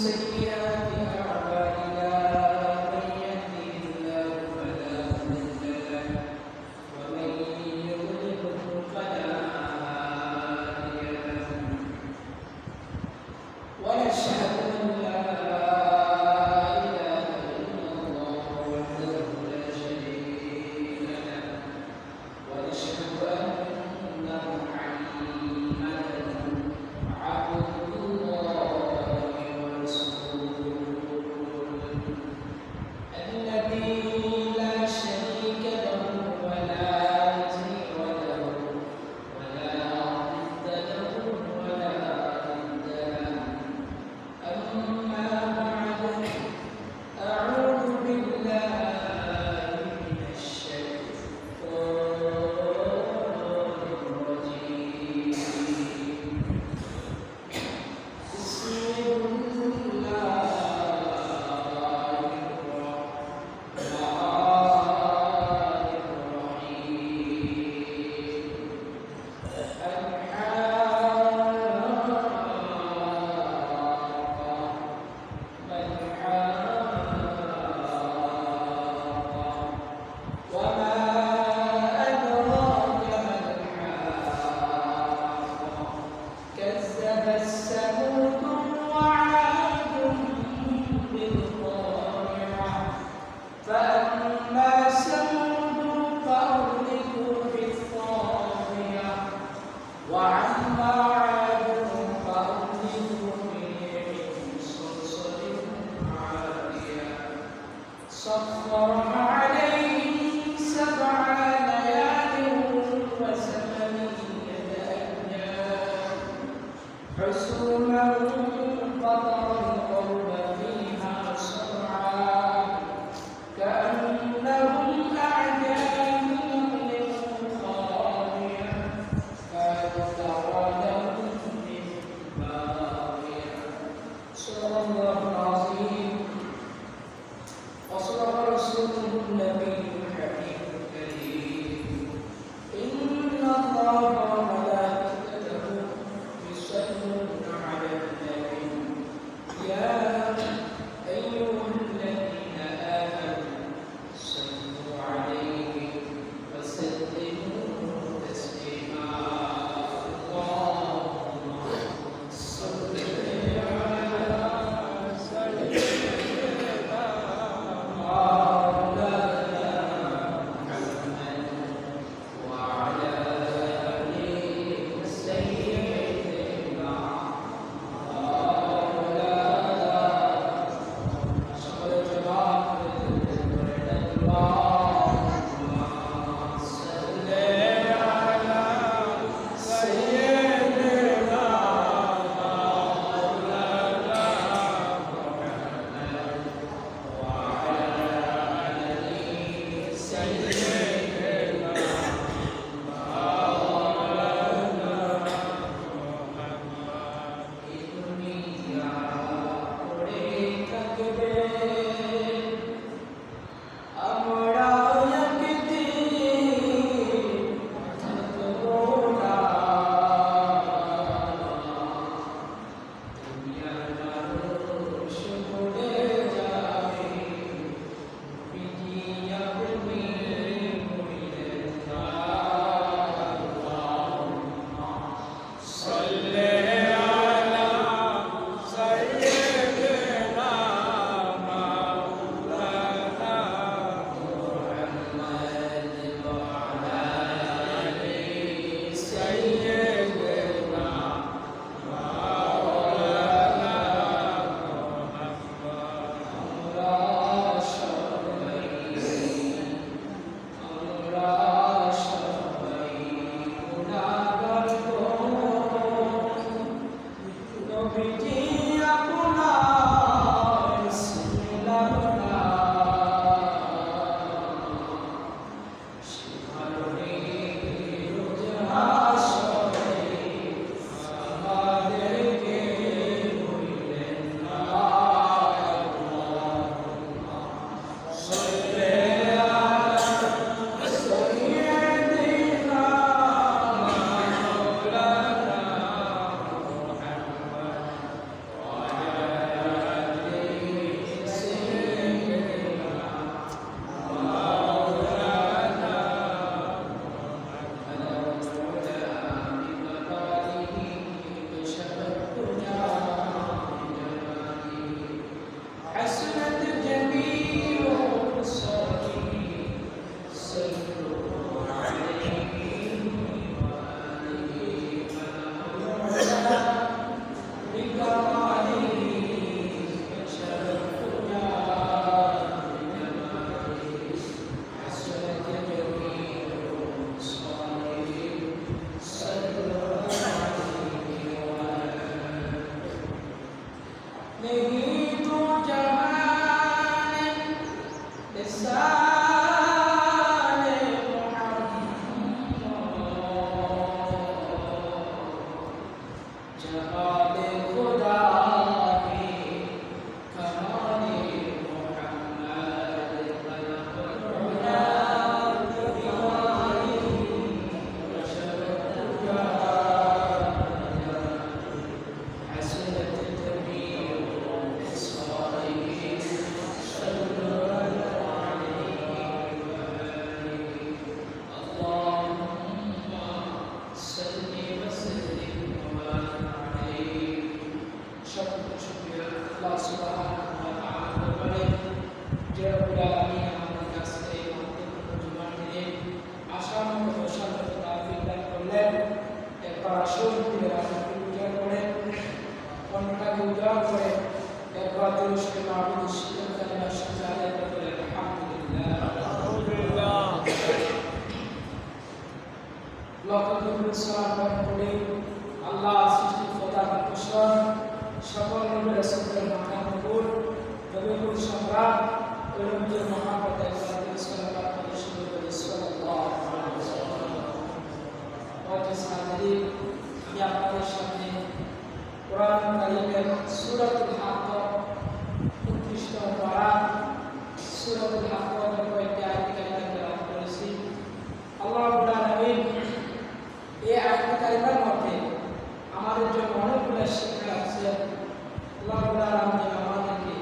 سيئات أعمالنا من يهده الله فلا مضل له ومن يضلله فلا هادي له ونشهد أن لا إله إلا الله وحده لا شريك له ونشهد أن محمدا عبد الله ورسوله नहीं तो जहाने निसाने मोहम्मद जहाने खुदा की कमाने मोहम्मद कलमुना दीवानी रशदुका हसनत तबीर इस्माइल আল্লাহ সৃষ্টি খোদা কুশল সকল নবী রাসূলের মাকামুল নবীর সম্রাট নবীর মহাপত সাল্লাল্লাহু আলাইহি ওয়াসাল্লাম আমি আপনাদের সামনে কোরআন কারীমের সূরাতুল হাক্ক 29 নম্বর পারা সূরাতুল হাক্কের কয়েকটি আয়াত তেলাওয়াত করেছি। আল্লাহ রাব্বুল আলামিন এই আয়াত কারিমার মধ্যে আমাদের জন্য অনেকগুলো শিক্ষা আছে। আল্লাহ রাব্বুল আলামিন আমাদেরকে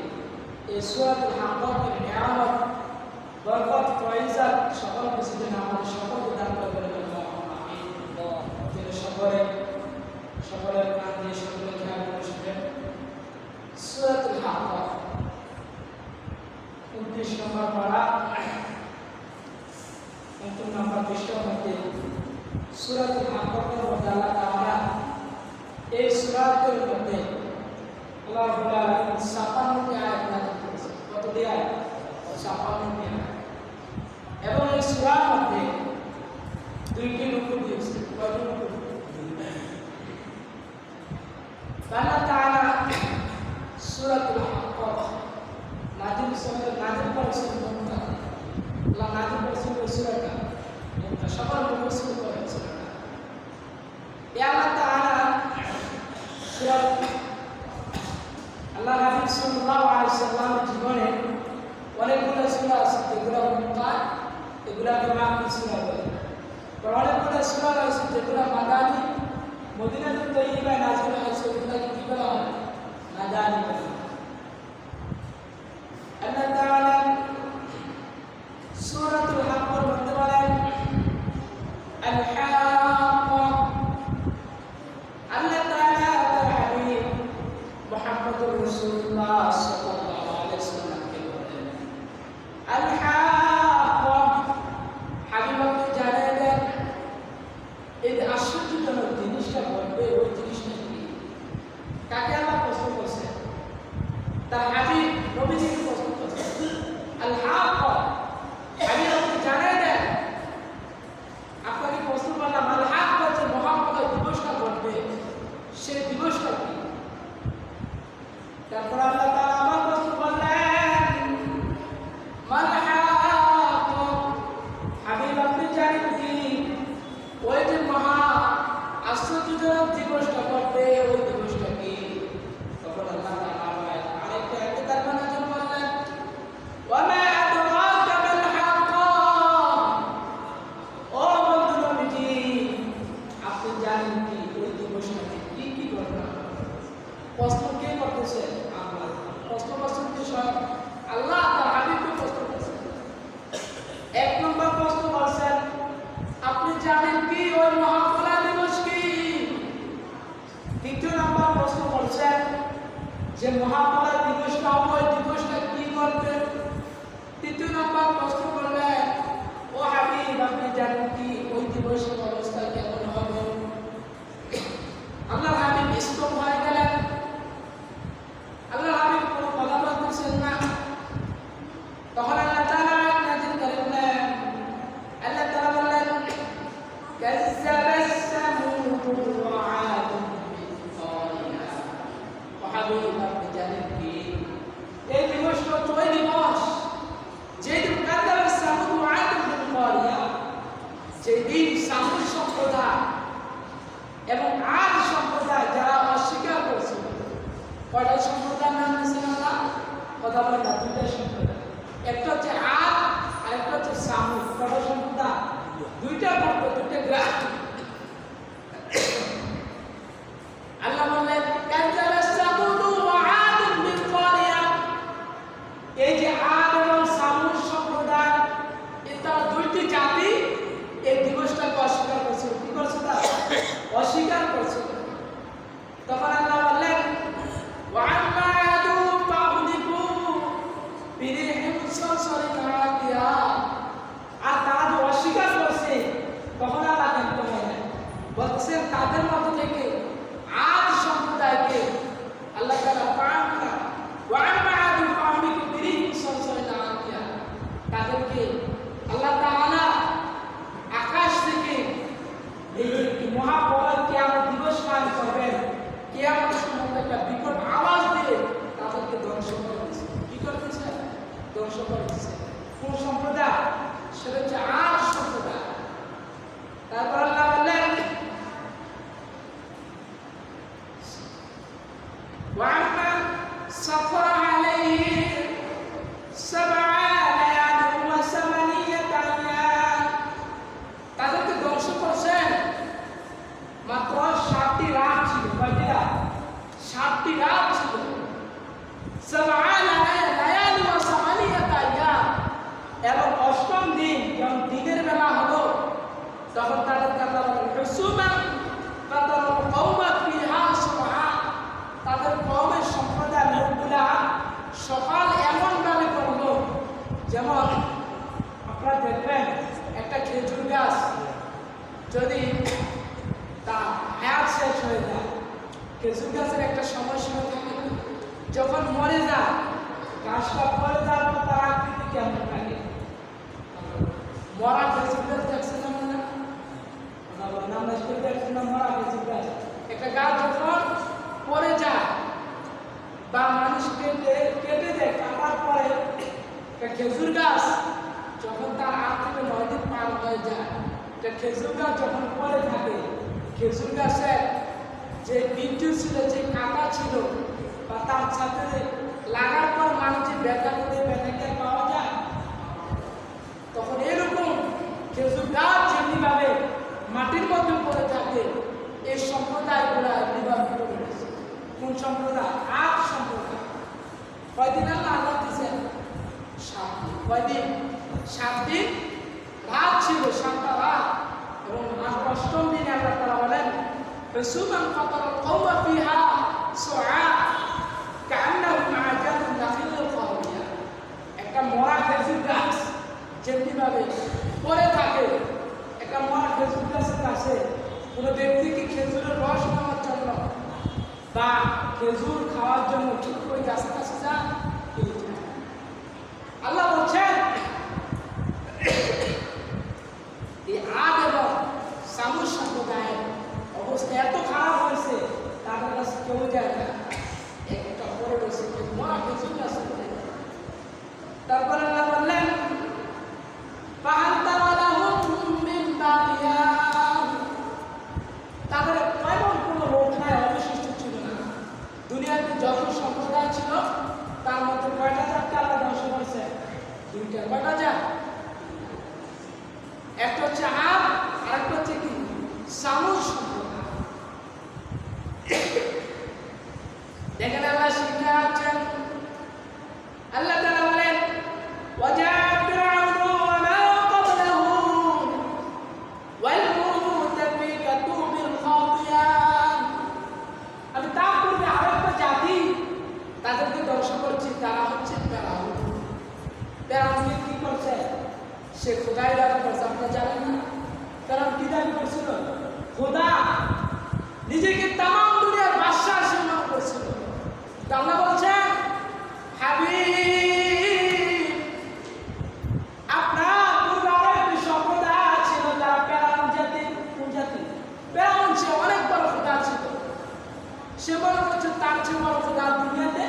এই সূরাতুল হাক্কের নিয়ামত বরকত ফয়সাত সকল কিছু যেন আমাদের সকলকে দান করে দেন। আমিন। যেন সকলের কান দিয়ে সকলের খেয়াল করে শুনেন। সূরাতুল হাক্ক 29 নম্বর পারা 29 নম্বর পৃষ্ঠার মধ্যে সূরাতুল হাক্কের মধ্যে আল্লাহ তাআলা এই সূরাতের মধ্যে আল্লাহ রাব্বুল আলামিন 56টি আয়াত নাযিল করেছেন। কতটি আয়াত? 56টি আয়াত। এবং এই সূরার মধ্যে দুইটি রূপ দিয়েছে। কয়টি রূপ? আল্লাহ তাআলা সূরাতুল হাক্ক নাযিল করেছেন কোনটা? আল্লাহ নাযিল করেছেন ওই সূরাটা কোনটা? সকল মুফাসসির করেছেন। আল্লাহ তাআলা সূরা আল্লাহ নবী সাল্লাল্লাহু আলাইহি ওয়াসাল্লামের জীবনে অনেকগুলো সূরা আছে যেগুলো মুক্কাত, এগুলোকে মাক্কি সূরা বলে। অনেকগুলো সূরা আছে যেগুলো মাদানী, মদিনাতুত তয়্যিবায় নাযিল হয়েছে, এগুলোকে কি বলা হয়? মাদানী বলা হয়। আল্লাহ তাআলা সূরাতুল হাক্কের মধ্যে বলেন আল হাক্ক। আল্লাহ তাআলা তার হাবিব মুহাম্মদুর রাসূলুল্লাহ সাল্লাল্লাহু আলাইহি ওয়াসাল্লামকে বলেন আল হাক্ক। হাবিব আপনি জানিয়ে দেন এই আশ্চর্যজনক জিনিসটা ঘটবে, ওই জিনিসটা কি? কাকে আল্লাহ প্রশ্ন করছেন? তার হাবিব নবীজিকে প্রশ্ন করছেন আল হাক্ক। হাবিব আপনি জানিয়ে দেন, আপনাকে প্রশ্ন করলাম আল হাক্ক, যে মহাপ্রলয় দিবসটা ঘটবে সেই দিবসটা কি? তারপর আল্লাহ তাআলা আবার প্রশ্ন করলেন মাল হাক্ক। হাবিব আপনি জানেন কি ওই যে মহা আশ্চর্যজনক দিবসটা ঘটবে ওই দিবসটা কি? তখন আল্লাহ তাআলা আরেকটা তারপর নাযিল করলেন ওয়া মা আদরাকা মাল হাক্ক। ও বন্ধু নবীজি আপনি জানেন কি ওই দিবসটা কি? কি ঘটনা? প্রশ্ন কে করতেছে? আল্লাহ। প্রশ্ন করছেন কি? স্বয়ং আল্লাহ তার হাবিবকে প্রশ্ন করছেন। এক নম্বর প্রশ্ন করছেন আপনি জানেন কি ওই মহাপ্রলয় দিবস কি? দ্বিতীয় নম্বর প্রশ্ন করছেন যে মহাপ্রলয় দিবসটা হবে ওই দিবসটা কি করবে? তৃতীয় নম্বর প্রশ্ন করলেন ও হাবিব আপনি জানেন কি ওই দিবসের অবস্থা কেমন হবে? আল্লাহ হাবিব স্তব্ধ হয়ে গেলেন। আল্লাহ হাবিব কোনো কথা বলতেছেন না। তখন আল্লাহ তাআলা নাযিল করলেন, আল্লাহ তাআলা বললেন কাযযাবাস সামূদ ওয়া আদ বিল-কারিয়া। ওয়া হাবিব আপনি জানেন কি? এই দিবসটা হচ্ছে ওই দিবস যেদিন কাদ্দাবে সামুদ ওয়া আদ বিল কারিয়া, যেদিন সামুদ সম্প্রদায় এবং আদ সম্প্রদায় যারা অস্বীকার করেছিল। কয়টা সম্প্রদায়ের নাম দিয়েছেন আল্লাহ? কথা বলেন না, দুইটা সম্প্রদায়। একটা হচ্ছে আদ আর একটা হচ্ছে সামুদ। কয়টা সম্প্রদায়? দুইটা গোত্র, দুইটা গ্রাম। আল্লাহ বললেন কাদ্দাবে সামুদ ওয়া আদ বিল কারিয়া, এই যে আদ এবং সামুদ সম্প্রদায়, এটা দুইটি জাতি এই দিবসটাকে অস্বীকার করছে। কি করছে? তা অস্বীকার করছে। তখন আল্লাহ বললেন ওয়া আম্মা আদু ফাউলিকু বিরিহিম সারসারিন আতিয়া, আর তারা যে অস্বীকার করছে তখন আল্লাহ কিন্তু বলছেন তাদের মধ্যে থেকে আদ সম্প্রদায়কে আল্লাহ তাআলা পাঁচটা ওয়া আম্মা আদু ফাউলিকু বিরিহিম সারসারিন আতিয়া, তাদেরকে আল্লাহ তাআলা আকাশ থেকে এই মহাপ্রলয় কিয়ামত দিবস পালন করবেন, কিয়ামতের সময় একটা বিকট আওয়াজ দিয়ে তাদেরকে ধ্বংস করে দিয়েছে। কি করে দিয়েছে? ধ্বংস করে দিয়েছে। কোন সম্প্রদায়? সেটা হচ্ছে আদ সম্প্রদায়। তারপর আল্লাহ বললেন ওয়া আম্মা সাফরা আলাইহি সাবআ লায়ালিন ওয়া সামানিয়াতা আইয়াম, তাদেরকে ধ্বংস করছেন মাত্র 7টি রাত ছিল। কয়টি রাত? 7টি রাত ছিল। সাবআ লায়ালিন ওয়া সামানিয়াতা আইয়াম, এবং 8ম দিন যখন দিনের বেলা হলো তখন তাদেরকে আল্লাহ বলেন হুসুমান ফাতারাল কওমা ফিহা সুবহা, তাদের কওমের সম্প্রদায়ের লোকগুলা সকাল এমন ভাবে করলো যেমন আপনারা দেখবেন একটা খেজুর গাছ যদি তার হায়াত শেষ হয়ে যায়, খেজুর গাছের একটা সময়সীমা থাকে, যখন মরে যায় গাছটা পরে যাওয়ার পর তার আকৃতি কেমন থাকে? মরা খেজুর গাছ দেখছেন না? নাম দেখছেন না? মরা খেজুর গাছ, একটা গাছ যখন পরে যায় বা মানুষ কেটে দেয়, কাটার পরে একটা খেজুর গাছ যখন তার 8 থেকে 9 দিন পার হয়ে যায়, একটা খেজুর গাছ যখন পরে থাকে, খেজুর গাছের যে বিদ্যুৎ ছিল, যে কাঁটা ছিল বা তার সাথে লাগার পর মানুষ যে ব্যথা করে ব্যথাকে পাওয়া যায়, তখন এরকম খেজুর গাছ যেমনিভাবে মাটির মধ্যে পড়ে থাকে, এই সম্প্রদায়গুলা নির্বাহ করে গেছে। কোন সম্প্রদায়? আদ সম্প্রদায়। কয়দিন আল্লাহ দিয়েছেন? 7 দিন। কয়দিন? 7 দিন রাত ছিল, 7টা রাত। এবং 8ম দিনে আল্লাহ তাআলা বলেন হুসুমান ফাতারাল কওমা ফিহা সুআ কাআন্নাহুম আ'জাজু নাখিল খাওয়িয়া, একটা মরা খেজুর গাছ যেমনিভাবে পড়ে থাকে, একটা মরা খেজুর গাছের কাছে কোনো ব্যক্তি কি খেজুরের রস নেওয়ার জন্য বা খেজুর খাওয়ার জন্য ঠিক করে গাছের কাছে যান? আল্লাহ বলছেন এই আদ এবং সামুদ সম্প্রদায়ের অবস্থা এত খারাপ হয়েছে, তাদের কাছে কেউ যায় না, একটা পরে রয়েছে মরা খেজুর গাছে। তারপরে আল্লাহ বললেন ফাহাল তারা লাহুম মিন বাকিয়া, তাদের কেমন কোনো লোক নাই, অবশিষ্ট ছিল না। দুনিয়াতে যত সম্প্রদায় ছিল তার মধ্যে কয়টা জাতকে আল্লাহ ধ্বংস করেছে? 2টা। কয়টা জাত? একটা হচ্ছে আদ আর একটা হচ্ছে কি? সামুদ সম্প্রদায়। দেখেন আল্লাহ শিক্ষা আছেন, আল্লাহ তাআলা বলেন ওয়াজা ফিরআউনু ওয়া মা ক্বাবলাহু ওয়াল মুতাফিকাতু বিল খাতিয়া, আমি তার পূর্বে আরেকটা জাতি তাদেরকে ধ্বংস করছি, তারা হচ্ছে ফেরাউন। ফেরাউন কি করছে? সে খোদাই দাবি করছে। আপনারা জানেন না ফেরাউন কি দাবি করছিল? খোদা, নিজেকে তামাম দুনিয়ার বাদশাহ সে মনে করছিল। আল্লাহ বলছেন হাবিব, আপনার পূর্বে আরেকটি সম্প্রদায় ছিল যারা ফেরাউন জাতি। কোন জাতি? ফেরাউন সে অনেক বড় খোদা ছিল, সে মনে করছে তার চেয়ে বড় খোদা দুনিয়াতে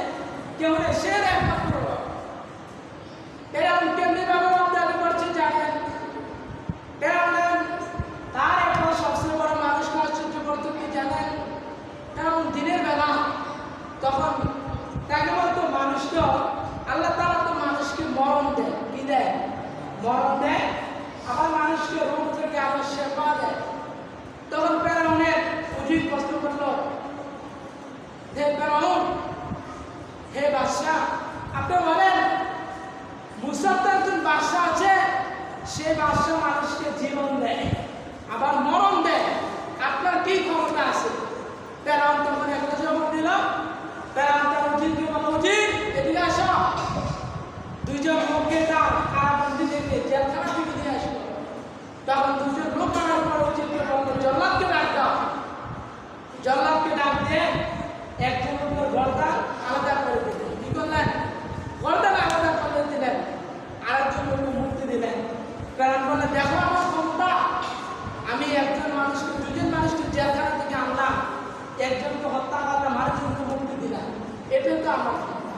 মানুষকে রোগ থেকে আবার সেবা দেয়। তখন ফেরাউনের উজির প্রশ্ন করল, হে ফেরাউন, হে বাদশাহ, আপনি বলেন মুসার তো একজন বাদশাহ আছে, সে বাদশাহ মানুষকে জীবন দেয় আবার মরণ দেয়, আপনার কি ক্ষমতা আছে? ফেরাউন তখন একটা জবাব দিল। ফেরাউন তার উজিরকে বলল, উজির এদিকে আসো, দুইজন লোককে তার কারাবন্দি থেকে জেলখানা থেকে নিয়ে আসলো। তখন দুজন লোক আনার পর উজিরকে বলল, জল্লাদকে ডাক দাও। জল্লাদকে ডাক দিয়ে একজন লোকের গর্দান আলাদা করে দিলেন। কি করলেন? গর্দান আলাদা করে দিলেন, আরেকজন লোককে মুক্তি দিলেন। ফেরাউন বলে, দেখো আমার ক্ষমতা, আমি একজন মানুষকে, দুজন মানুষকে জেলখানা থেকে আনলাম, একজনকে হত্যা করলাম, আরেকজনকে মুক্তি দিলাম, এটাই তো আমার ক্ষমতা।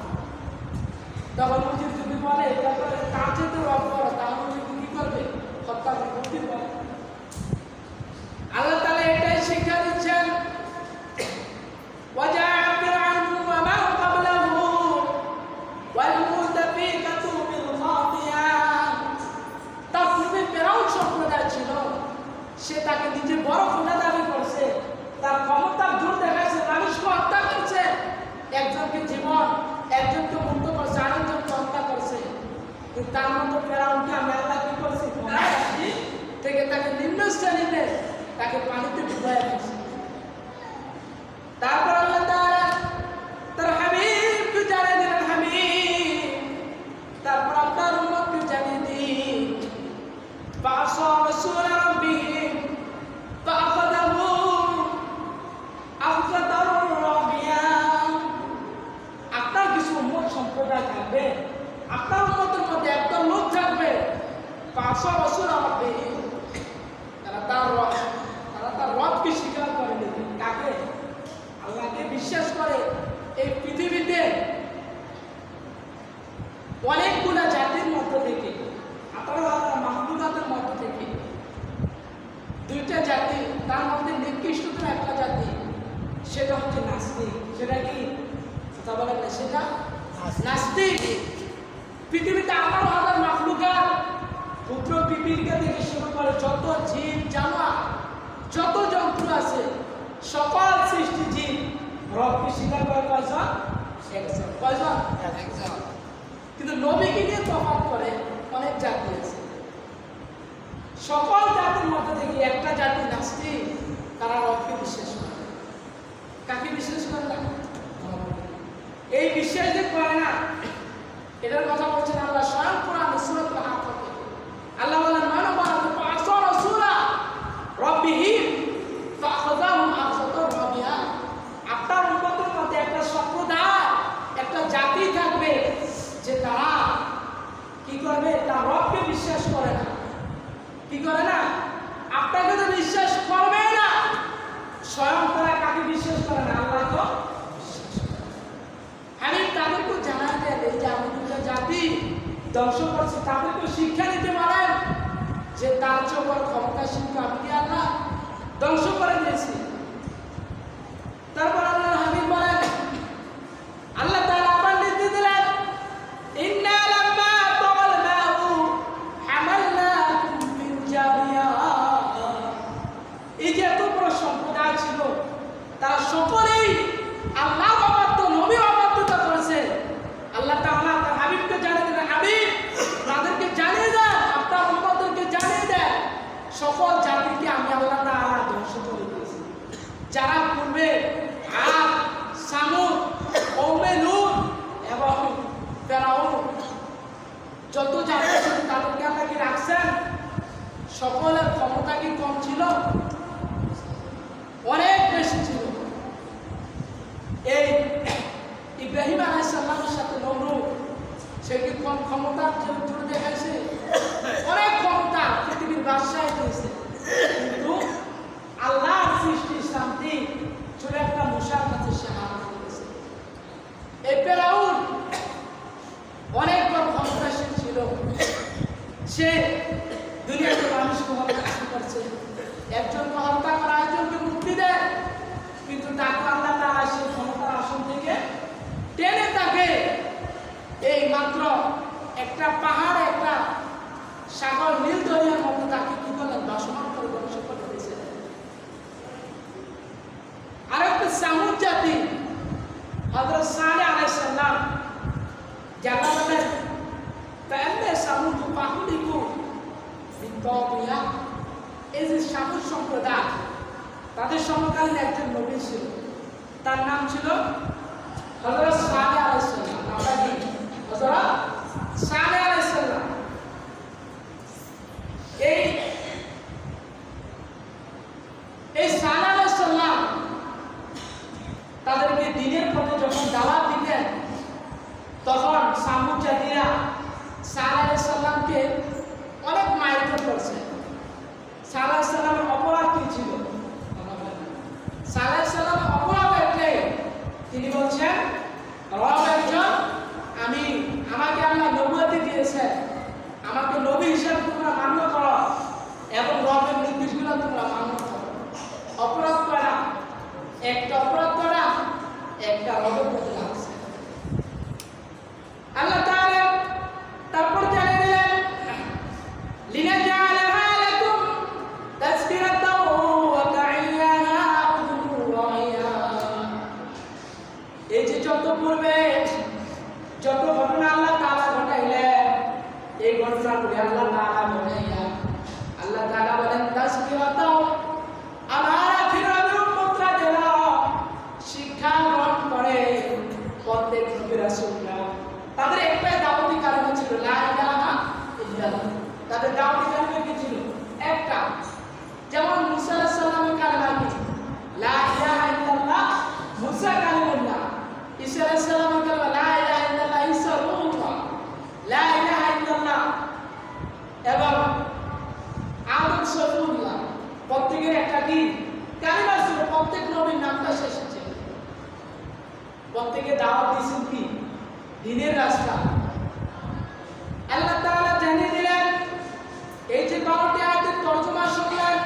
তখন উজির যদি বলে তারপরে তার চেয়ে রব করো, তাহলে উজির কি করবে? হত্যা করে মুক্তি পাবে। আল্লাহ তাআলা এটাই শিক্ষা দিচ্ছেন, وجاء فرعون ومن قبله والمؤتفكة بالخاطئة। তার পূর্বে ফেরাউন সম্প্রদায় ছিল, সে তাকে নিজে বড় খোদা দাবি করছে, তার ক্ষমতার জোর দেখাচ্ছে, মানুষকে হত্যা করছে, একজনকে জীবন, একজনকে মুক্ত করছে, আরেকজনকে হত্যা করছে। কিন্তু তার মতো ফেরাউনকে আমি আল্লাহ কি করছি? থেকে তাকে নিম্ন শ্রেণীতে, তাকে পানিতে ডুবাই দিয়েছে। তারপর আল্লাহ তাআলা তার হাবিবকে জানিয়ে দিলেন, হাবিব, তারপর আপনার উম্মতকে জানিয়ে দিন, ফাআসা রাসূল রাব্বিহিম ফাআখাযাহু আখযাতার রাবিয়া। আপনার কিছু উম্মত সম্প্রদায় থাকবে, আপনার উম্মতের মধ্যে একদল লোক থাকবে, ফাআসা রাসূল রাব্বিহিম, তারা তার রবকে স্বীকার করে নেবে। কাকে? আল্লাহকে বিশ্বাস করে। এই পৃথিবীতে অনেকগুলা জাতির মধ্য থেকে, আপনারা মাহবুবাতের মধ্য থেকে দুইটা জাতি, তার মধ্যে নিকৃষ্টতম একটা জাতি, সেটা হচ্ছে নাস্তিক। সেটা কি? কথা বলেন না, সেটা নাস্তিক। পৃথিবীতে 18,000 মাখলুকাত, ক্ষুদ্র পিপিলিকা থেকে শুরু করে যত জীব জানোয়ার, যত জন্তু আছে, সকল সৃষ্টি জীব রবকে স্বীকার করে কয়জন? একজন। কয়জন? একজন। কিন্তু নবীকে নিয়ে তফাৎ করে অনেক জাতি আছে। সকল জাতির মধ্যে থেকে একটা জাতি নাস্তিক, তারা রবকে বিশ্বাস করে। কাকে বিশ্বাস করে না? এই বিশ্বাস যে করে না, এটার কথা বলছেন আল্লাহ স্বয়ং কোরআনে সূরাতুল আহকাফে। আল্লাহ বলেন, মানব ফাআসা রাসূলা রাব্বিহিম ফাআখাযাহুম আখযাতার রাবিয়া। আপনার উম্মতের মধ্যে একটা সম্প্রদায়, একটা জাতি থাকবে যে তারা কি করবে? তার রবকে বিশ্বাস করে না। কি করে না? আপনাকে তো বিশ্বাস করবে না। স্বয়ং তারা কাকে বিশ্বাস করে না? আল্লাহ তো বিশ্বাস করে। আমি তাদেরকে জানাই দেন, এই যে আমি দুটো জাতি ধ্বংস করছি, তাদেরকে শিক্ষা দিতে পারেন যে তার চেয়ে বড় ক্ষমতাশীল আমি কি আল্লাহ? ধ্বংস করে দিয়েছি। তারপর আল্লাহ হাবিব বলেন, আল্লাহ তাআলা আবার নির্দেশ দিলেন, ইন্না লাম্মা তাগাল মাউ হামালনাকুম ফিল জারিয়া। এই যে এত বড় সম্প্রদায় ছিল, তারা সকলেই আল্লাহ অবাধ্য, নবী অবাধ্যতা করেছে। আল্লাহ তাআলা তার হাবিবকে জানিয়ে দিলেন, হাবিব তাদেরকে জানিয়ে দেন, আপনার উম্মতদেরকে জানিয়ে দেন, সকল জাতিকে আমি আল্লাহ তাআলা ধ্বংস করে দিয়েছি। যারা পূর্বে আদ, সামুদ, কওমে লূত এবং ফেরাউন যত জাতি ছিল, তাদেরকে আল্লাহ কি রাখছেন? সকলের ক্ষমতা কি কম ছিল? অনেক বেশি ছিল। এই ইব্রাহিম আলাইহিস সালামের সাথে নমরুদ, সে কি কম ক্ষমতার জোর দেখাইছে? অনেক ক্ষমতা, পৃথিবীর বাদশাহী হয়েছে, কিন্তু আল্লাহর সৃষ্টি শান্তি ছোট একটা মশার কাছে সে হার করেছে। এই ফেরাউন অনেক বড় ক্ষমতাশীল ছিল, সে দুনিয়াতে মানুষকে হত্যা করছে, একজনকে হত্যা করা, একজনকে মুক্তি দেয়, কিন্তু তাকে আল্লাহ তাআলা সেই ক্ষমতার আসন থেকে টেনে তাকে এই মাত্র একটা পাহাড়ে একটা সাগর নীল দরিয়ার মধ্যে তাকে কি করলেন? দশমান করে ধ্বংস করে দিয়েছিলেন। আরেকটা সামুদ জাতি হযরত সালেহ আলাইহিস সালাম যারা বলেন তাহলে সামুদ পাহুলিকু বিতবিয়া, এই যে সামুদ সম্প্রদায় তাদের সমকালীন একজন নবী ছিল, তার নাম ছিল হযরত সালেহ আলাইহিস সালাম। নামটা কি? হযরত সালেহ আলাইহিস সালাম। এই সালেহ আলাইহিস সালাম তাদেরকে দ্বীনের পথে যখন দাওয়াত দিতেন তখন সামুদ জাতিরা সালেহ আলাইহিস সালামকে অনেক মারধর করছে। সালেহ আলাইহিস সালামের অপরাধ কি ছিল? সালেহ আলাইহিস সালামের অপরাধ একটাই, তিনি বলছেন রব একজন, আমাকে আল্লাহ নবুয়ত দিয়েছেন, আমাকে নবী হিসেবে তোমরা মান্য করো এবং রবের নির্দেশগুলো তোমরা মান্য করো। অপরাধ করা একটা, অপরাধ করা একটা, রবের প্রতি লাগছে। আল্লাহ তাআলা তারপর জানিয়ে দিলেন লিনাজআলাহা লাকুম তাযকিরাতাও ওয়া তা'ইয়াহা উযুরুন রাইয়া। এই যে যত পূর্বে যত ঘটনা আল্লাহ তাআলা ঘটাইলেন, এই ঘটনাগুলি আল্লাহ তাআলা ঘটাইয়া আল্লাহ তাআলা বলেন তাযকিরাতাও, আমার ফিরাউনের উম্মতরা যারা শিক্ষা গ্রহণ করে প্রত্যেক নবী রাসূলরা তাদের একটাই দাওয়াতি কালেমা ছিল লা ইলাহা ইল্লাল্লাহ। তাদের দাওয়াতি কালেমা কি ছিল? একটা। যেমন মুসা আলাইহিস সালামের কালেমা কি? লা ইলাহা ইল্লাল্লাহ মুসা কালিমুল্লাহ। ঈসা আলাইহিস সালামের কালেমা লা ইলাহা ইল্লাল্লাহ ঈসা রূহুল্লাহ। লা ইলাহা ইল্লাল্লাহ এবং আদম সফিউল্লাহ, প্রত্যেকের একটা কি কালিমা ছিল, প্রত্যেক নবীর নামটা শেষে ছিল। প্রত্যেকে দাওয়াত দিয়েছেন কি? দ্বীনের রাস্তা। আল্লাহ তাআলা জানিয়ে দিলেন, এই যে 12টি আয়াতের তরজমা শুনলেন,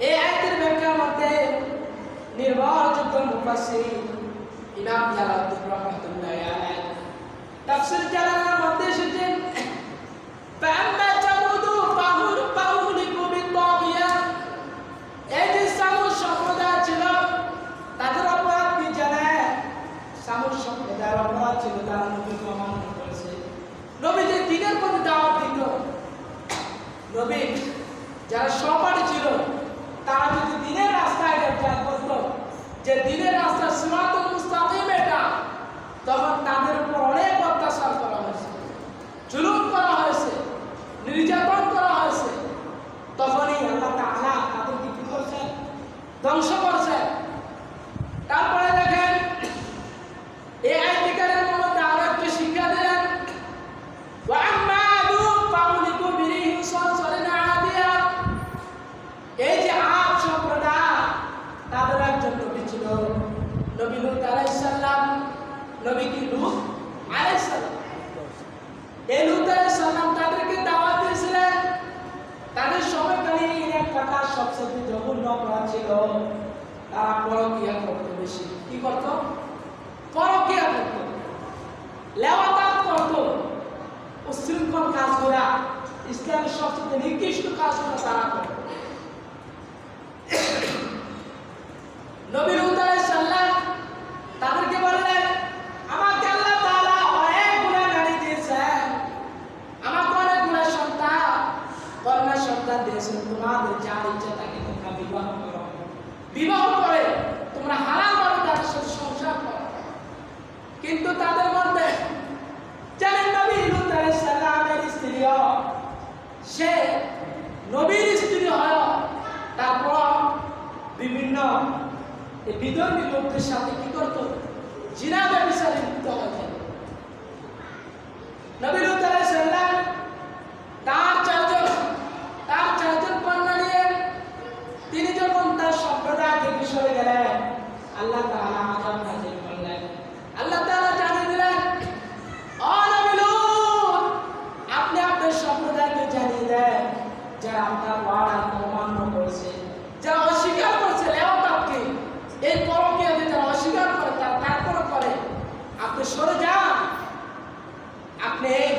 এই আয়াতের ব্যাখ্যার মধ্যে নির্ভরযোগ্য মুফাসসির ইমাম জালালউদ্দিন রাহমাতুল্লাহি আলাইহি তাফসীর জালালার মধ্যে এসেছেন ফাআম্মা তামুদু ফাহুলিকু বিত্তাগিয়া। এই যে সামুদ সম্প্রদায় ছিল তাদের অপরাধ কি জানেন? সামুদ সম্প্রদায়ের অপরাধ ছিল তারা নবীকে অমান্য করেছে। নবী যে দ্বীনের প্রতি দাওয়াত দিত, নবী যারা সহপাঠী ছিল তারা যদি দ্বীনের রাস্তায় খেয়াল করত যে দ্বীনের রাস্তা সিরাতুল মুস্তাকিম এটা, তখন তাদের উপর অনেক অত্যাচার করা হয়েছে, জুলুম করা হয়েছে, নির্যাতন করা হয়েছে। তখনই আল্লাহ তাআলা তাদেরকে কি করছেন? ধ্বংস করছেন। তারপরে দেখেন এই আয়াতের মধ্যে আরো একটা শিক্ষা দিলেন ওয়া আম্মা আদু ফাউলিকু বিরিহি সারসারিন আদিয়া। এই যে আদ সম্প্রদায় তাদের একজন নবী ছিল, নবী লূত আলাইহিস সালাম। নবী কি? লূত আলাইহিস সালাম। এই লূত আলাইহিস সালাম তাদেরকে দাওয়াত দিয়েছিলেন। তাদের সময়কালীন একটা কাজ সবচেয়ে জঘন্য অপরাধ ছিল, তারা পরকীয়া করত। বেশি কি করত? পরকীয়া করত, লেওয়াতাত করত, উশৃঙ্খল কাজগুলা, ইসলামের সবচেয়ে নিকৃষ্ট কাজগুলো তারা করত। নবী লূত আলাইহিস সালাম তাদেরকে বললেন, আমাকে আল্লাহ তাআলা অনেকগুলো গাড়ি দিয়েছেন, আমাকে অনেকগুলো কন্যা সন্তান দিয়েছেন, তোমাদের যার ইচ্ছা তাকে তোমরা বিবাহ করো, বিবাহ করে তোমরা হারামভাবে তাদের সাথে সংসার করো। কিন্তু তাদের মধ্যে জানেন নবী লূত আলাইহিস সালামের স্ত্রীও, সে নবীর স্ত্রী হয়, তারপর বিভিন্ন বিধর্মী লোকদের সাথে কি করত? জিনা ব্যভিচারে লিপ্ত হয়েছে। নবী লূত আলাইহিস সালাম তার চারজন কন্যা নিয়ে তিনি যখন তার সম্প্রদায় থেকে সরে গেলেন, আল্লাহ তাআলা আযাব নাযিল করলেন। আল্লাহ তাআলা জানিয়ে দিলেন, ও নবী লূত, আপনি আপনার সম্প্রদায়কে জানিয়ে দেন যারা আপনার ওয়াদা অমান্য করেছে, যারা অস্বীকার করছে লেওয়াতাতকে, এই পরকীয়াকে যারা অস্বীকার করে তারা তারপর করে, আপনি সরে যান, আপনি এই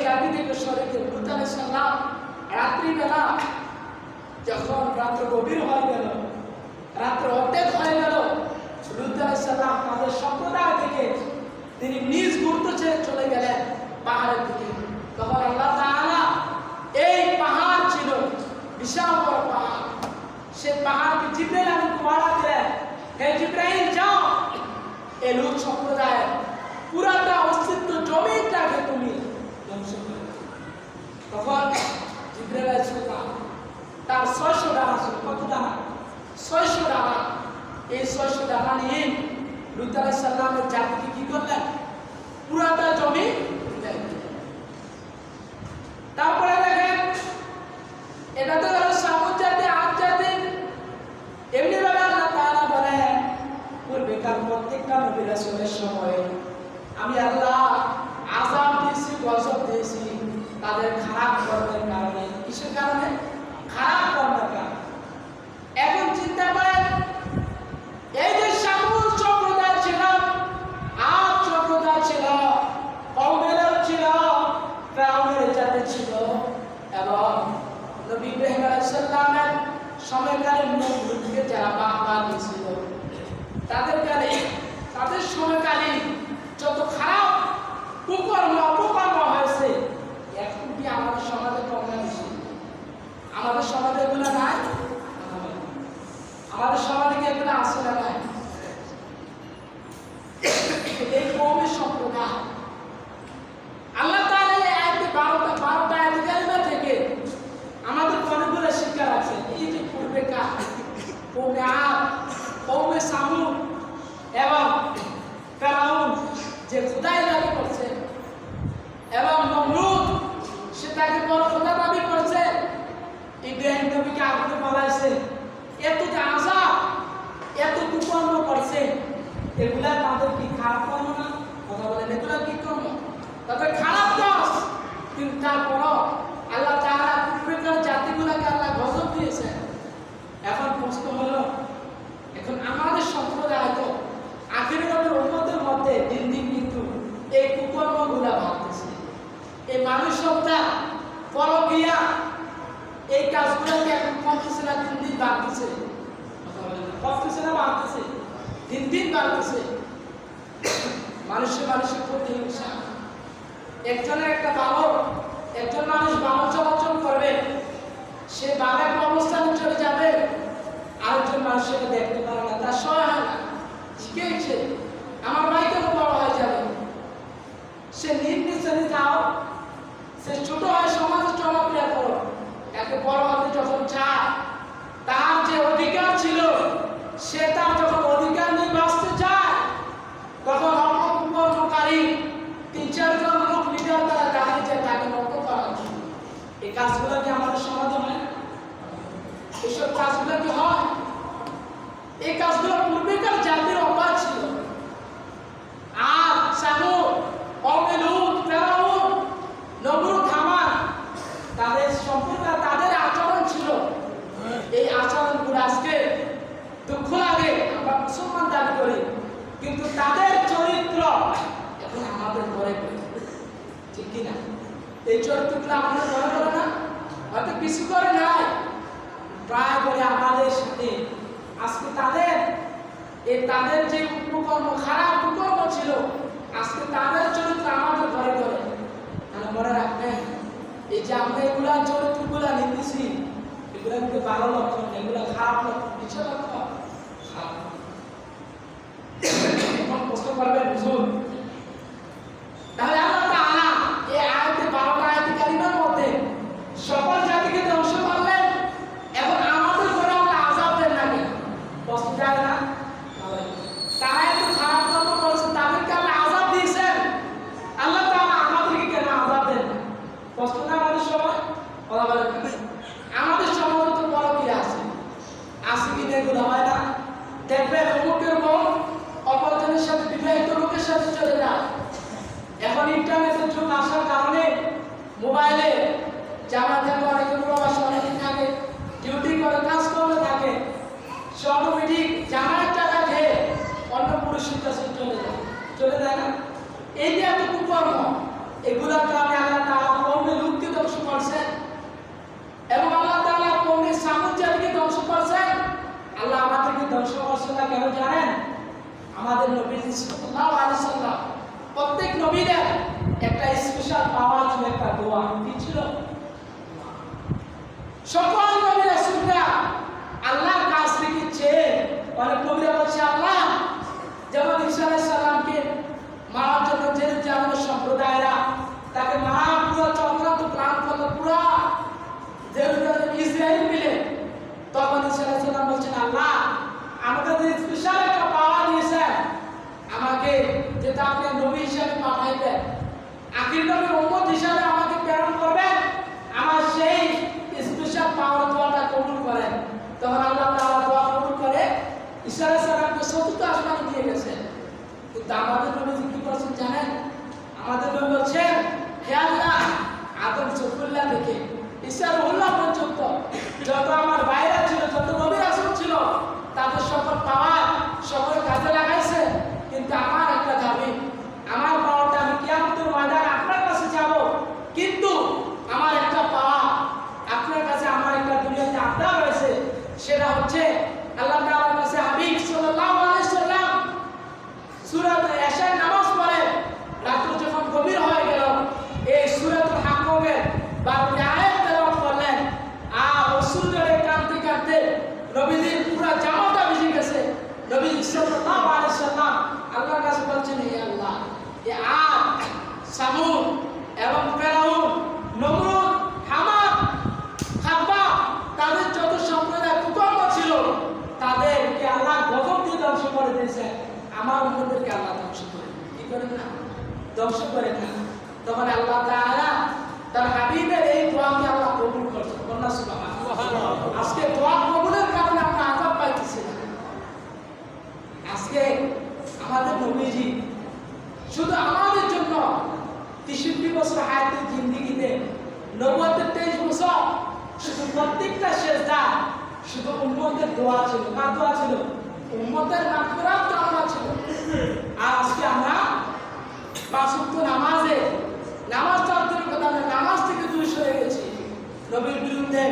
সময়কালে নবীকে যারা বাহবা দিয়েছিল তাদের কালে তাদের সময়কালীন যত খারাপ কুকর্ম অপকর্ম হয়েছে এখন কি আমাদের সমাজে কম না বেশি? আমাদের সমাজে এগুলো নাই? আমাদের সমাজে কি এগুলো আছে না নাই? এই কওমের সম্প্রদায় আল্লাহ তাআলা এই আয়াতে 12টা আয়াত কারিমা থেকে আমাদের অনেকগুলো শিক্ষা আছে। এই যে পূর্বেকার কওমে আদ, কওমে সামুদ এবং ফেরাউন যে খোদাই দাবি করছে এবং নমরুদ সে তাকে বড় খোদা দাবি করছে, ইব্রাহিম নবীকে আগুনে পালাইছে, এত যে আযাব এত কুকর্ম করছে, এগুলা তাদের কি খারাপ কর্ম না? কথা বলেন, এগুলা কি কর্ম? তাদের খারাপ কাজ, কিন্তু তারপরও আল্লাহ তাআলা পূর্বেকার জাতিগুলোকে আল্লাহ গজব দিয়েছে। এখন প্রশ্ন হলো, এখন আমাদের সম্প্রদায় তো আখিরি নবীর উম্মতের মধ্যে দিন দিন কিন্তু এই কুকর্মগুলা বাড়তেছে। এই মানুষ সত্তা পরকীয়া এই কাজগুলোকে এখন কমতেছে না দিন দিন বাড়তেছে? কমতেছে না বাড়তেছে? দিন দিন বাড়তেছে। মানুষের প্রতিহিংসা, একজনের একটা ভালো একজন মানুষ ভালো চলাচল করবে, সে বাবার অবস্থানে চলে যাবে, আরেকজন মানুষ সেটা দেখতে পারে না, তার সহায় হয় না, শিখেছে আমার ভাই কেন বড় হয়ে যাবে, সে নির্বিচারে যাও, সে ছোট হয় সমাজে চলাফেরা করো, একে বড় হতে যখন চায় তার যে অধিকার ছিল সে তার যখন অধিকার নিয়ে বাঁচতে চায় তখন অপকর্মকারী 3-4 জন লোক লিডার দ্বারা দাঁড়িয়ে যায় তাকে নষ্ট করা হচ্ছে। এই কাজগুলো কি আমাদের সমাজে হয়? এইসব কাজগুলো কি হয়? এই কাজগুলো পূর্বেকার জাতির অভ্যাস ছিল। আর সামুদ, কওমে লূত, ফেরাউন, নমরুদ, হামান তাদের সম্পর্কে তাদের আচরণ ছিল। এই আচরণগুলো আজকে দুঃখ লাগে, আমরা মুসলমান দাবি করি, কিন্তু তাদের চরিত্র এখন আমাদের ঘরে ঘরে, ঠিক কিনা? এই চরিত্রগুলো আমাদের ঘরে ঘরে না, হয়তো কিছু করে নাই, প্রায় করে আমাদের সাথে আজকে তাদের যে উপকর্ম খারাপ উপকর্ম ছিল আজকে তাদের চরিত্র আমাদের ঘরে ঘরে। তাহলে মনে রাখবেন, এই যে আমরা এগুলা চরিত্রগুলা নিতেছি এগুলা কিন্তু ভালো লক্ষণ, এগুলা খারাপ লক্ষণ, কিছু লক্ষণ খারাপ। এখন প্রশ্ন করবেন বুঝুন, তাহলে আল্লাহ তাআলা এই আয়াতে 12টা আয়াত কারিমার মধ্যে সকল জাতিকে ধ্বংস করলেন, এখন আমাদের ঘরে আল্লাহ আযাব দেন না কেন? প্রশ্ন যায় না? তারা এত খারাপ কর্ম করেছে, তাদেরকে আল্লাহ আযাব দিয়েছেন, আল্লাহ তাআলা আমাদেরকে কেন আযাব দেন না? প্রশ্ন না আমাদের সবাই কথা বলেন, আমাদের সমাজে তো বড় কি আছে কিনা এগুলো হয় না? দেখবেন অমুকের বউ অপরজনের সাথে বিবাহিত লোকের সাথে চলে যায়। এখন ইন্টারনেটের যুগ আসার কারণে মোবাইলে জামা থাকে, অনেকে প্রবাসী অনেকে থাকে, ডিউটি করে কাজ করতে থাকে, সে অটোমেটিক জামার টাকা খেয়ে অন্য পুরুষের কাছে চলে যায় না? এই যে এত কুকর্ম, এগুলোর কারণে আল্লাহ তাআলা কওমে লূতকে ধ্বংস করছেন এবং আল্লাহ তাআলা কওমে সামুদ জাতিকে ধ্বংস করছেন। আল্লাহ আমাদেরকে ধ্বংস করছেন না কেন জানেন? আমাদের নবী সাল্লাল্লাহু আলাইহি ওয়াসাল্লাম প্রত্যেক নবীদের একটা স্পেশাল পাওয়ার ছিল, একটা দোয়া কি ছিল? সকল নবী রাসূলরা আল্লাহর কাছ থেকে চেয়ে, অনেক নবীরা বলছে আল্লাহ যেমন ঈসা আলাইহিস সালামকে মারার জন্য যে আমাদের সম্প্রদায়রা তাকে মারার পুরো চক্রান্ত প্ল্যান করলো, পুরো জেরুজালেম ইসরায়েল মিলে, তখন ঈসা আলাইহিস সালাম বলছেন আল্লাহ আমাকে যে স্পেশাল একটা পাওয়ার দিয়েছেন, আমাকে যেটা আপনি নবী হিসেবে পাঠাইবেন, আখির নবীর উম্মত হিসেবে আমাকে প্রেরণ করবেন, আমার সেই স্পেশাল পাওয়ার দোয়াটা কবুল করেন। তখন আল্লাহ তাআলা দোয়া কবুল করে ঈসা আলাইহিস সালামকে চতুর্থ আসমানে দিয়ে গেছেন। কিন্তু আমাদের নবী কি করেছেন জানেন? আমাদের নবী বলছেন হে আল্লাহ আদম সফুল্লাহ থেকে ঈসা রুহুল্লাহ পর্যন্ত যত আমার ভাইরা ছিল, যত নবী রাসূল ছিল, তাদের সকল পাওয়ার সকল কাজে লাগাইছে, কিন্তু আমার একটা দাবি, আমার পাওয়ারটা আমি কিয়ামতের ময়দানে আপনার কাছে যাব, কিন্তু আমার একটা পাওয়া আপনার কাছে, আমার একটা দুনিয়াতে আবদার রয়েছে, সে করে না, ধ্বংস করে না। তখন আল্লাহ তাআলা তার হাবিবের এই দোয়াকে আল্লাহ কবুল করছেন। বলনা সুবহানাল্লাহ। আজকে দোয়া কবুলের কারণে আমরা আযাব পাইতেছি না। আজকে আমাদের নবীজি শুধু আমাদের জন্য 63 বছর হায়াতের জিন্দেগিতে নবুয়তের 23 বছর শুধু প্রত্যেকটা সেজদা শুধু উম্মতের দোয়া ছিল। কার দোয়া ছিল? উম্মতের মাগফিরাত কামনা ছিল। আর আজকে আমরা 5 ওয়াক্ত নামাজে নামাজ চর্চার কথা আমরা নামাজ থেকে দূরে সরে গেছি। নবীর বিরুদ্ধে,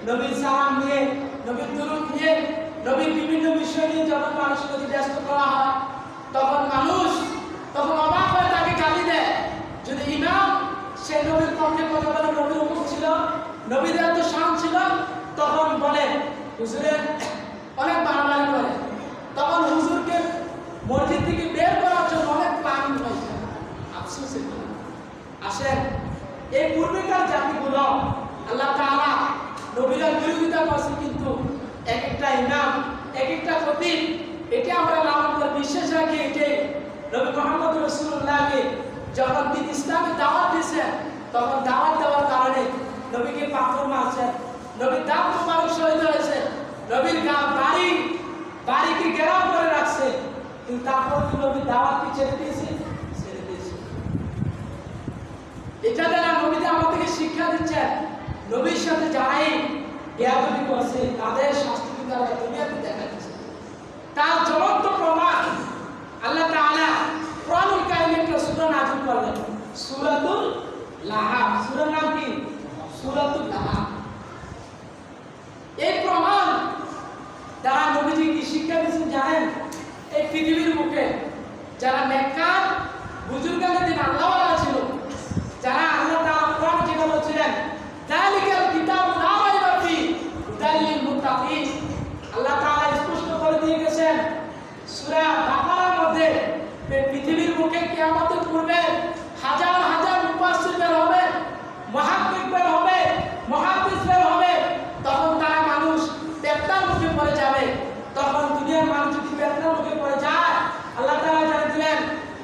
নবীর সালাম নিয়ে, নবীর দুরূদ নিয়ে, নবীর বিভিন্ন বিষয় নিয়ে যখন মানুষকে ব্যস্ত করা হয় তখন মানুষ অবাক হয়ে তাকে গালি দেয়। যদি ইমাম সে নবীর পক্ষে কথা বলে, নবীর অমুক ছিল, নবীর এত শান ছিল, তখন বলে হুজুরের অনেক বাড়াবাড়ি করে। তখন হুজুরকে মসজিদ থেকে বের করার জন্য অনেক প্ল্যানিং হয়েছে। আফসোস আসেন, এই পূর্বেকার জাতিগুলো আল্লাহ তাআলা নবীরা বিরোধিতা করছে, কিন্তু এক একটা ইমাম, এক একটা খতিব, এটা আমরা লালন করে বিশ্বাস রাখি। এটাই নবী মুহাম্মদ রাসূলুল্লাহকে যখন তিনি ইসলামে দাওয়াত দিয়েছেন, তখন দাওয়াত দেওয়ার কারণে নবীকে পাথর মারছেন, নবীর দাঁত মোবারক শহীদ হয়েছে, নবীর বাড়িকে ঘেরাও করে রাখছে, কিন্তু তারপর কি নবীর দাওয়াতকে ছেড়ে দিয়েছে? ছেড়ে দিয়েছে। এটা দ্বারা নবীতে আমাদেরকে শিক্ষা দিচ্ছেন, নবীর সাথে যারাই বেয়াদবি করছে তাদের শাস্তি কিন্তু আল্লাহ দুনিয়াতে দেখা দিচ্ছে। তার জ্বলন্ত প্রমাণ আল্লাহ তাআলা কোরআনুল কারীমে একটা সূরা নাযিল করলেন, সূরাতুল লাহাব। সূরার নাম কি? সূরাতুল লাহাব। এই প্রমাণ দ্বারা নবীজি কি শিক্ষা দিয়েছেন জানেন? এই পৃথিবীর মুখে যারা নেককার বুজুর্গানের দিন আল্লাহওয়ালা ছিল, যারা আল্লাহ তাআলা কোরআন যেটা বলছিলেন যালিকাল কিতাবু লা রাইবা ফীহি হুদাল লিল মুত্তাকিন, আল্লাহ তাআলা স্পষ্ট করে দিয়ে গেছেন সূরা বাকারার মধ্যে, পৃথিবীর মুখে কিয়ামতের পূর্বে হাজার হাজার মুফাসসির বের হবে, মুহাদ্দিস বের হবে, মুহাদ্দিস বের হবে। তখন তারা মানুষ পেটনার মুখে পড়ে যাবে। তখন দুনিয়ার মানুষ যদি পেটনার মুখে পড়ে যায়, আল্লাহ তাআলা জানিয়ে দিলেন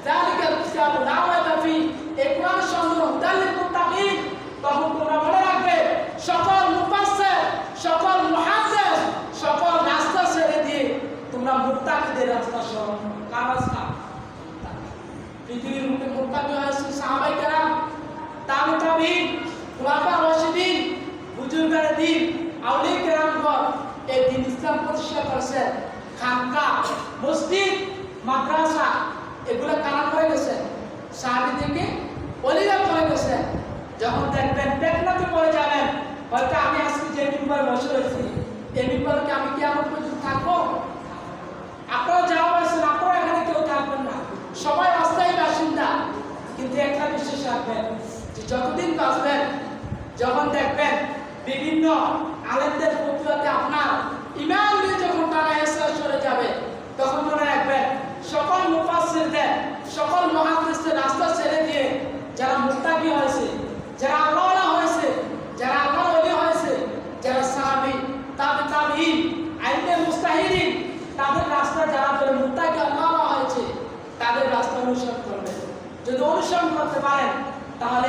যালিকাল কিতাবু লা রাইবা ফীহি, এই কোরআন সংগ্রহ হুদাল লিল মুত্তাকিন। তখন তোমরা মনে রাখবে, সকল মুফাসসির, সকল মুহাদ্দিস, সকল রাস্তা ছেড়ে দিয়ে তোমরা মুত্তাকিদের রাস্তা সরো। কার রাস্তা? পৃথিবীর মুখে মুত্তাকি হয়েছে সাহাবায়ে কেরাম, তাবিঈন, খুলাফা রাশিদিন, বুজুর্গানে দ্বীন, আউলিয়া কেরামগণ এই দ্বীন ইসলাম প্রতিষ্ঠা করেছেন। খানকা, মসজিদ, মাদ্রাসা এগুলো কারা করে গেছে? সাহাবী থেকে ওলিরা করে গেছে। যখন দেখবেন পেটনাতে পড়ে যাবেন, হয়তো আমি আজকে যে মিম্বরে বসে রয়েছি, এই মিম্বরে কি আমি কিয়ামত পর্যন্ত থাকবো? আপনারা যাওয়া হয়েছেন, আপনারা এখানে কেউ থাকবেন না, সবাই অস্থায়ী বাসিন্দা। কিন্তু একটা বিশ্বাস রাখবেন যে যতদিন বাঁচবেন, যখন দেখবেন বিভিন্ন আলেমদের প্রতিবাদে আপনার ইমান নিয়ে যখন তারা এসে সরে যাবে, তখন মনে রাখবেন সকল মুফাসসিরদের, সকল মুহাদ্দিসদের রাস্তা ছেড়ে দিয়ে যারা মুত্তাকি হয়েছে, যারা আল্লাহওয়ালা হয়েছে, যারা আল্লাহর ওলি হয়েছে, যারা সাহাবী, তাবিঈন, আইম্মে মুজতাহিদিন, তাদের রাস্তা যারা ধরে মুত্তাকি আল্লাহওয়ালা হয়েছে, তাদের রাস্তা অনুসরণ করবেন। যদি অনুসরণ করতে পারেন তাহলে